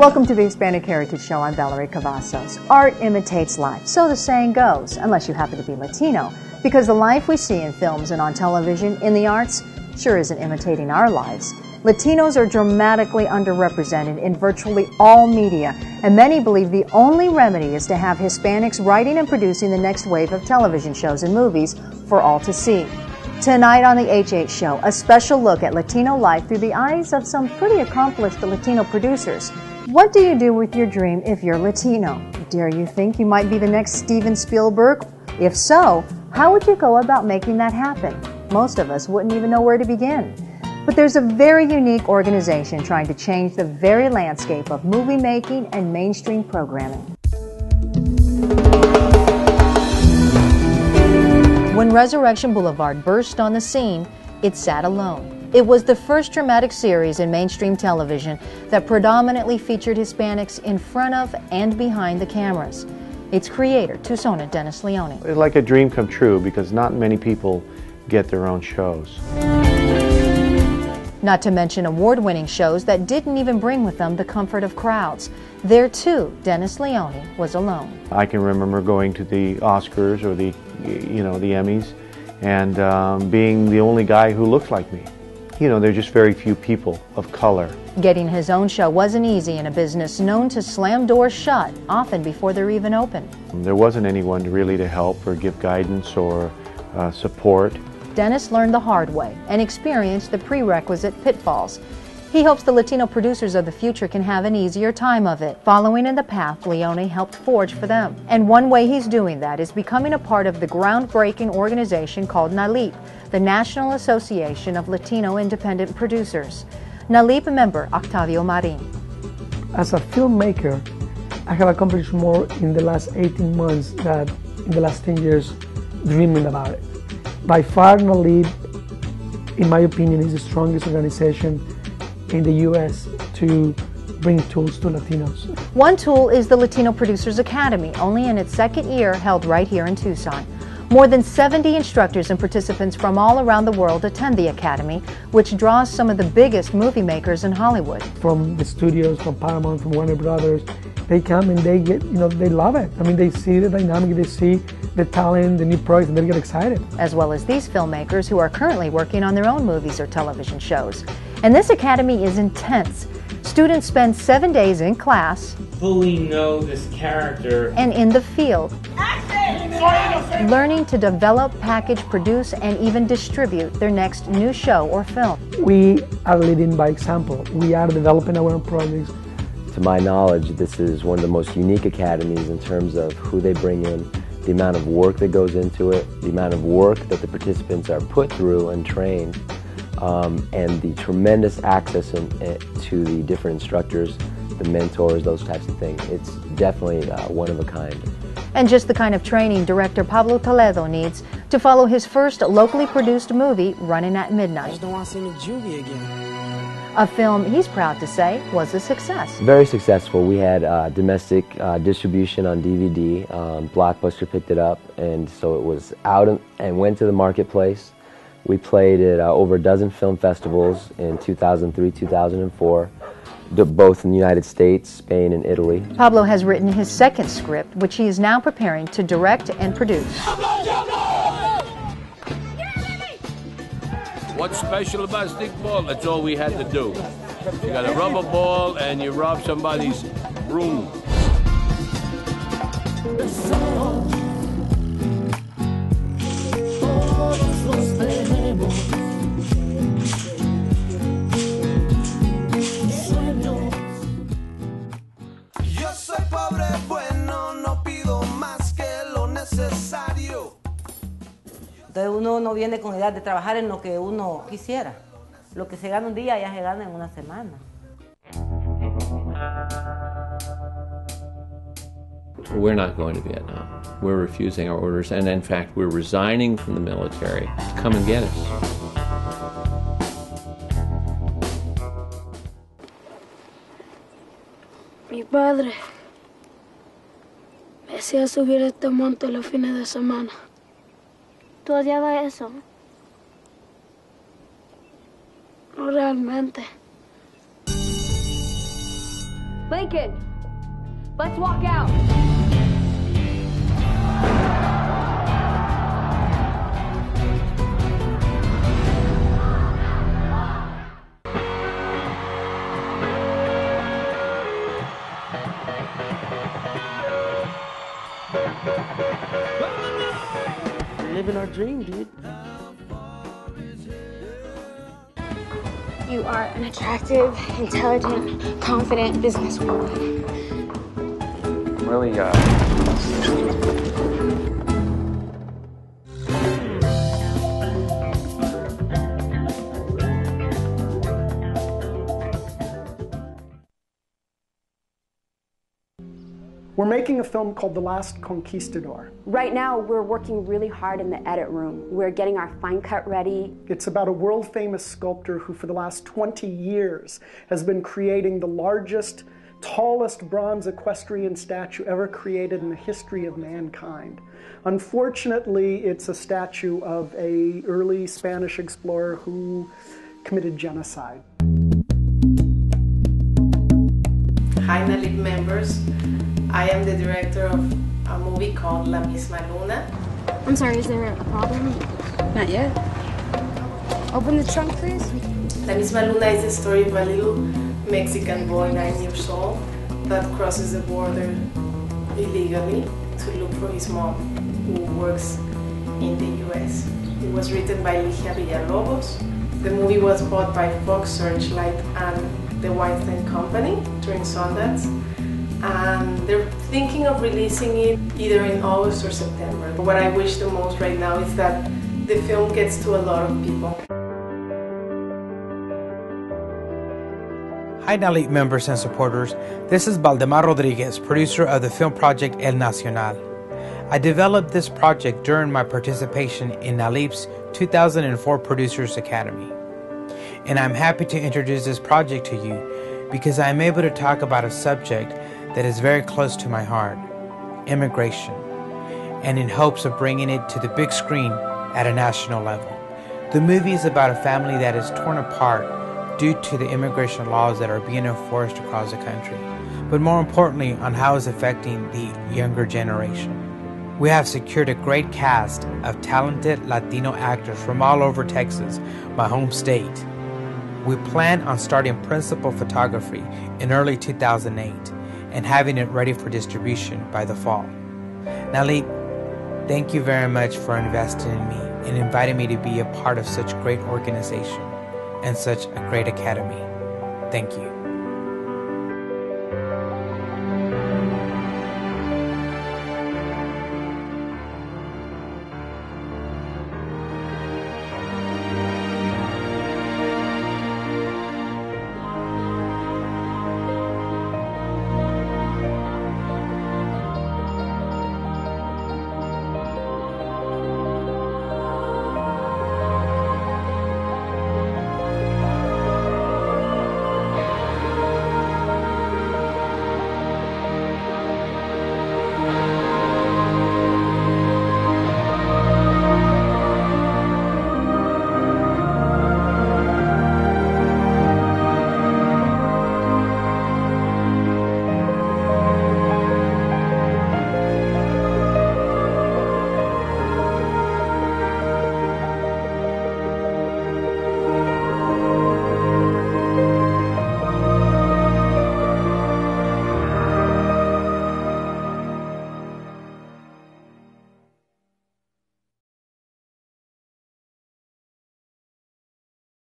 Welcome to the Hispanic Heritage Show. I'm Valerie Cavazos. Art imitates life, so the saying goes, unless you happen to be Latino, because the life we see in films and on television, in the arts, sure isn't imitating our lives. Latinos are dramatically underrepresented in virtually all media, and many believe the only remedy is to have Hispanics writing and producing the next wave of television shows and movies for all to see. Tonight on the HH Show, a special look at Latino life through the eyes of some pretty accomplished Latino producers. What do you do with your dream if you're Latino? Dare you think you might be the next Steven Spielberg? If so, how would you go about making that happen? Most of us wouldn't even know where to begin. But there's a very unique organization trying to change the very landscape of movie making and mainstream programming. When Resurrection Boulevard burst on the scene, it sat alone. It was the first dramatic series in mainstream television that predominantly featured Hispanics in front of and behind the cameras. Its creator, Tucson Dennis Leone. It's like a dream come true because not many people get their own shows. Not to mention award-winning shows that didn't even bring with them the comfort of crowds. There too, Dennis Leone was alone. I can remember going to the Oscars or the Emmys and being the only guy who looked like me. You know, there are just very few people of color. Getting his own show wasn't easy in a business known to slam doors shut, often before they're even open. There wasn't anyone really to help or give guidance or support. Dennis learned the hard way and experienced the prerequisite pitfalls. He hopes the Latino producers of the future can have an easier time of it, following in the path Leone helped forge for them. And one way he's doing that is becoming a part of the groundbreaking organization called NALIP, the National Association of Latino Independent Producers. NALIP member Octavio Marin. As a filmmaker, I have accomplished more in the last 18 months than in the last 10 years dreaming about it. By far, NALIP, in my opinion, is the strongest organization in the U.S. to bring tools to Latinos. One tool is the Latino Producers Academy, only in its second year, held right here in Tucson. More than 70 instructors and participants from all around the world attend the Academy, which draws some of the biggest movie makers in Hollywood. From the studios, from Paramount, from Warner Brothers, they come and they get, they love it. I mean, they see the dynamic, they see the talent, the new products, and they get excited. As well as these filmmakers who are currently working on their own movies or television shows. And this academy is intense. Students spend 7 days in class, fully know this character, and in the field, learning to develop, package, produce, and even distribute their next new show or film. We are leading by example. We are developing our own projects. To my knowledge, this is one of the most unique academies in terms of who they bring in, the amount of work that goes into it, the amount of work that the participants are put through and trained, and the tremendous access to the different instructors, the mentors, those types of things. It's definitely one of a kind. And just the kind of training director Pablo Toledo needs to follow his first locally produced movie, Running at Midnight. I just don't want to see the juvie again. A film he's proud to say was a success. Very successful. We had domestic distribution on DVD. Blockbuster picked it up, and so it was out and went to the marketplace. We played at over a dozen film festivals in 2003, 2004, both in the United States, Spain, and Italy. Pablo has written his second script, which he is now preparing to direct and produce. What's special about stickball? That's all we had to do. You got a rubber ball and you rob somebody's broom. Entonces uno no viene con edad de trabajar en lo que uno quisiera. Lo que se gana un día ya se gana en una semana. We're not going to Vietnam. We're refusing our orders, and in fact, we're resigning from the military to come and get us. Mi padre me hacía subir este monte los fines de semana. ¿Tú odiabas eso? No realmente. Lincoln, let's walk out. Living our dream, dude. You are an attractive, intelligent, confident businesswoman. Really, We're making a film called The Last Conquistador. Right now, we're working really hard in the edit room. We're getting our fine cut ready. It's about a world-famous sculptor who for the last 20 years has been creating the largest, tallest bronze equestrian statue ever created in the history of mankind. Unfortunately, it's a statue of an early Spanish explorer who committed genocide. Hi, Nalip members. I am the director of a movie called La Misma Luna. I'm sorry, is there a problem? Not yet. Open the trunk, please. La Misma Luna is the story of a little Mexican boy, 9 years old, that crosses the border illegally to look for his mom, who works in the US. It was written by Ligia Villalobos. The movie was bought by Fox Searchlight and the Weinstein Company during Sundance. And they're thinking of releasing it either in August or September. What I wish the most right now is that the film gets to a lot of people. Hi Nalip members and supporters, this is Valdemar Rodriguez, producer of the film project El Nacional. I developed this project during my participation in Nalip's 2004 Producers Academy. And I'm happy to introduce this project to you because I'm able to talk about a subject that is very close to my heart, immigration, and in hopes of bringing it to the big screen at a national level. The movie is about a family that is torn apart due to the immigration laws that are being enforced across the country, but more importantly on how it's affecting the younger generation. We have secured a great cast of talented Latino actors from all over Texas, my home state. We plan on starting principal photography in early 2008 and having it ready for distribution by the fall. Nalip, thank you very much for investing in me and inviting me to be a part of such great organization and such a great academy. Thank you.